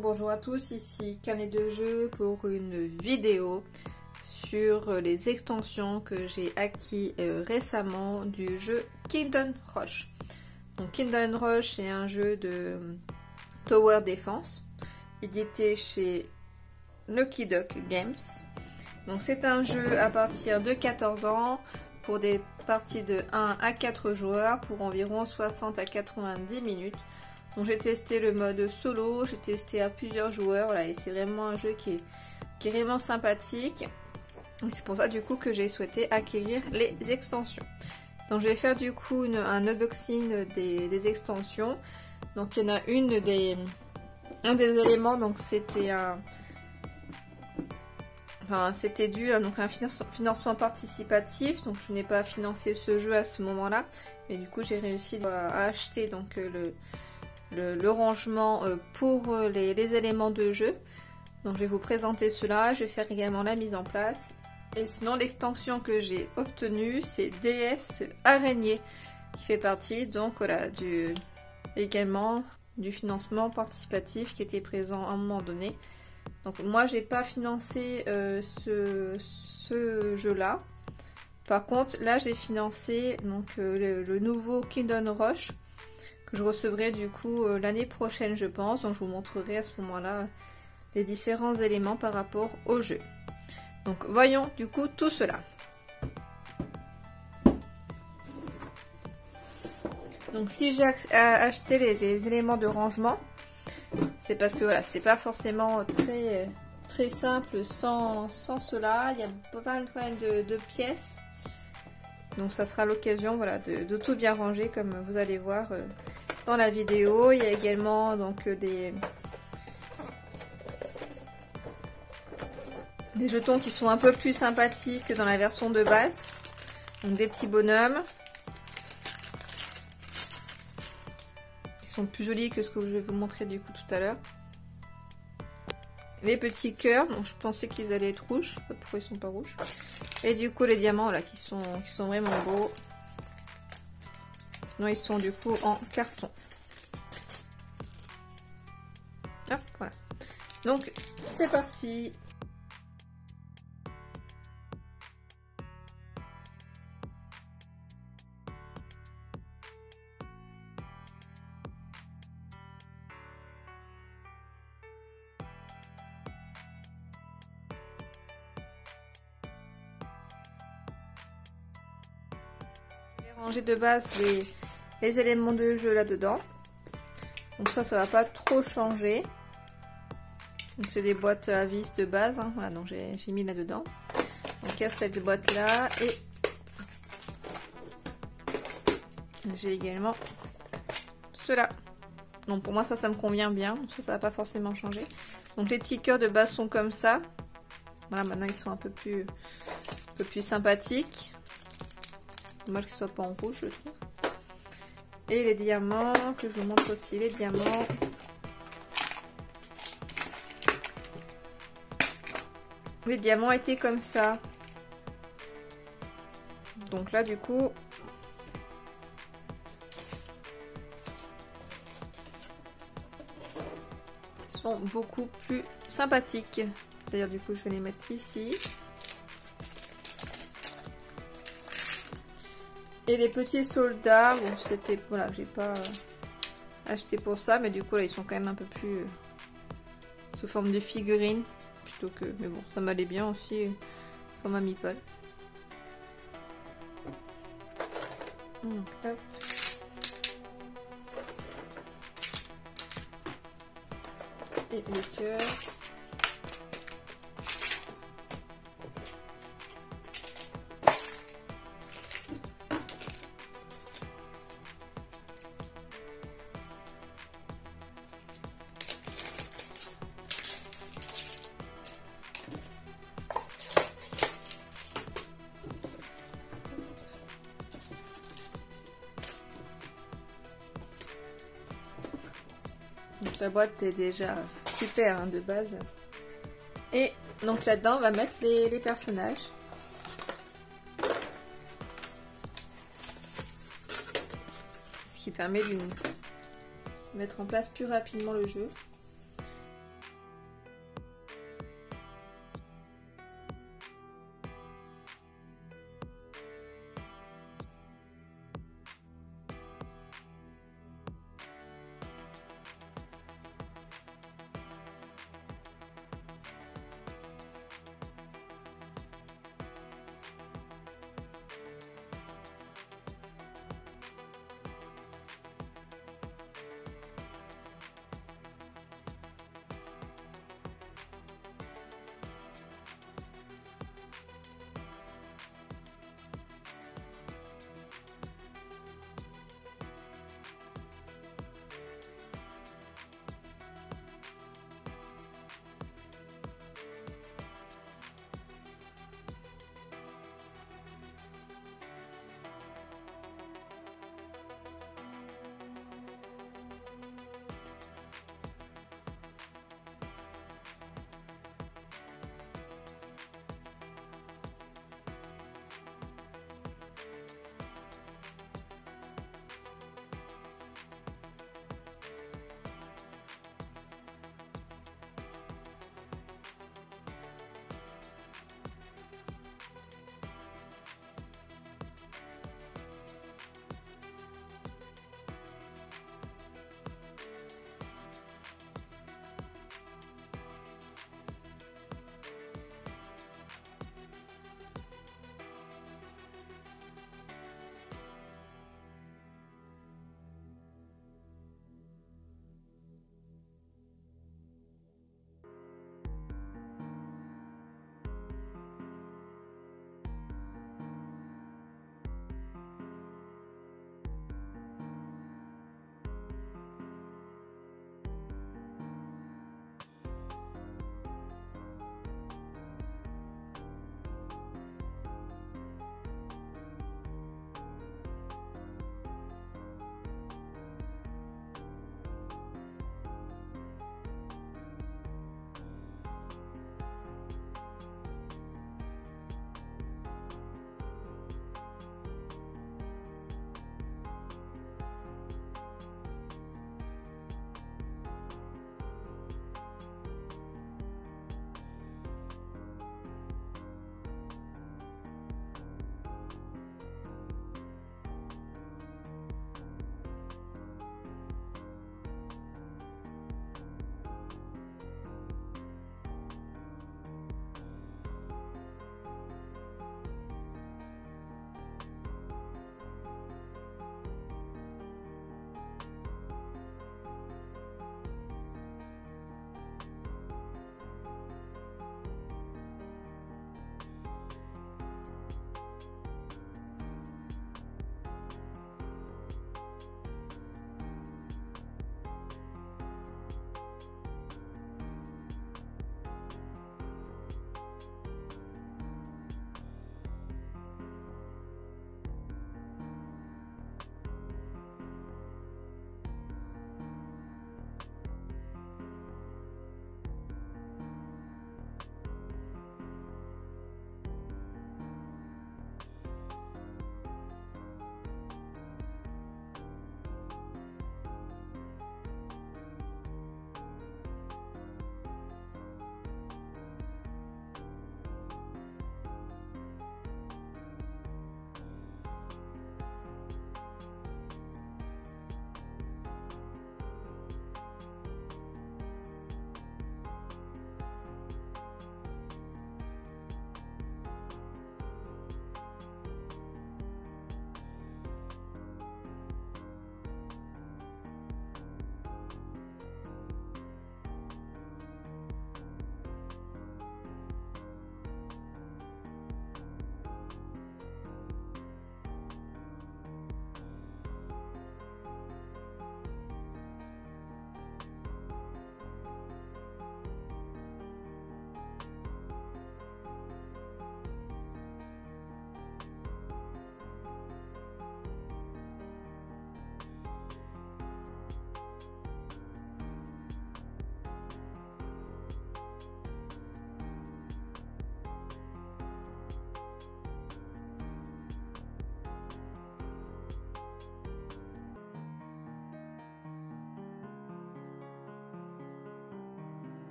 Bonjour à tous, ici Carnet de jeu pour une vidéo sur les extensions que j'ai acquis récemment du jeu Kingdom Rush. Donc Kingdom Rush c'est un jeu de Tower Defense édité chez Lucky Duck Games. Donc c'est un jeu à partir de 14 ans pour des parties de 1 à 4 joueurs pour environ 60 à 90 minutes. Donc j'ai testé le mode solo, j'ai testé à plusieurs joueurs là, et c'est vraiment un jeu qui est vraiment sympathique. C'est pour ça du coup que j'ai souhaité acquérir les extensions. Donc je vais faire du coup un unboxing des extensions. Donc il y en a un des éléments, donc c'était c'était dû à un financement participatif, donc je n'ai pas financé ce jeu à ce moment-là, mais du coup j'ai réussi à acheter donc le rangement pour les éléments de jeu. Donc je vais vous présenter cela, je vais faire également la mise en place. Et sinon l'extension que j'ai obtenue c'est DS Araignée qui fait partie donc voilà également du financement participatif qui était présent à un moment donné. Donc moi j'ai pas financé ce jeu là. Par contre là j'ai financé donc le nouveau Kingdom Rush que je recevrai du coup l'année prochaine je pense. Donc je vous montrerai à ce moment là les différents éléments par rapport au jeu. Donc voyons du coup tout cela. Donc si j'ai acheté les éléments de rangement, c'est parce que voilà, c'est pas forcément très simple sans cela. Il y a pas mal quand même de pièces. Donc ça sera l'occasion voilà, de tout bien ranger comme vous allez voir dans la vidéo. Il y a également donc des jetons qui sont un peu plus sympathiques que dans la version de base. Donc des petits bonhommes. Ils sont plus jolis que ce que je vais vous montrer du coup tout à l'heure. Les petits cœurs, donc je pensais qu'ils allaient être rouges. Je sais pas pourquoi ils sont pas rouges. Et du coup les diamants là qui sont vraiment beaux. Sinon ils sont du coup en carton. Hop, voilà. Donc c'est parti. Ranger de base les éléments de jeu là dedans, donc ça va pas trop changer. C'est des boîtes à vis de base hein. Voilà, donc j'ai mis là dedans. Donc il y a cette boîte là et j'ai également cela. Donc pour moi ça me convient bien, donc ça va pas forcément changer. Donc les petits cœurs de base sont comme ça. Voilà, maintenant ils sont un peu plus sympathiques. Dommage qu'ils soient pas en rouge, je trouve. Et les diamants, que je vous montre aussi, les diamants. Les diamants étaient comme ça. Donc là, du coup, ils sont beaucoup plus sympathiques. D'ailleurs, du coup, je vais les mettre ici. Et les petits soldats, bon c'était, voilà, j'ai pas acheté pour ça, mais du coup là ils sont quand même un peu plus sous forme de figurines, plutôt que, mais bon ça m'allait bien aussi, format meeple. Donc hop. Et les cœurs. Donc la boîte est déjà super hein, de base. Et donc là-dedans on va mettre les personnages. Ce qui permet de mettre en place plus rapidement le jeu.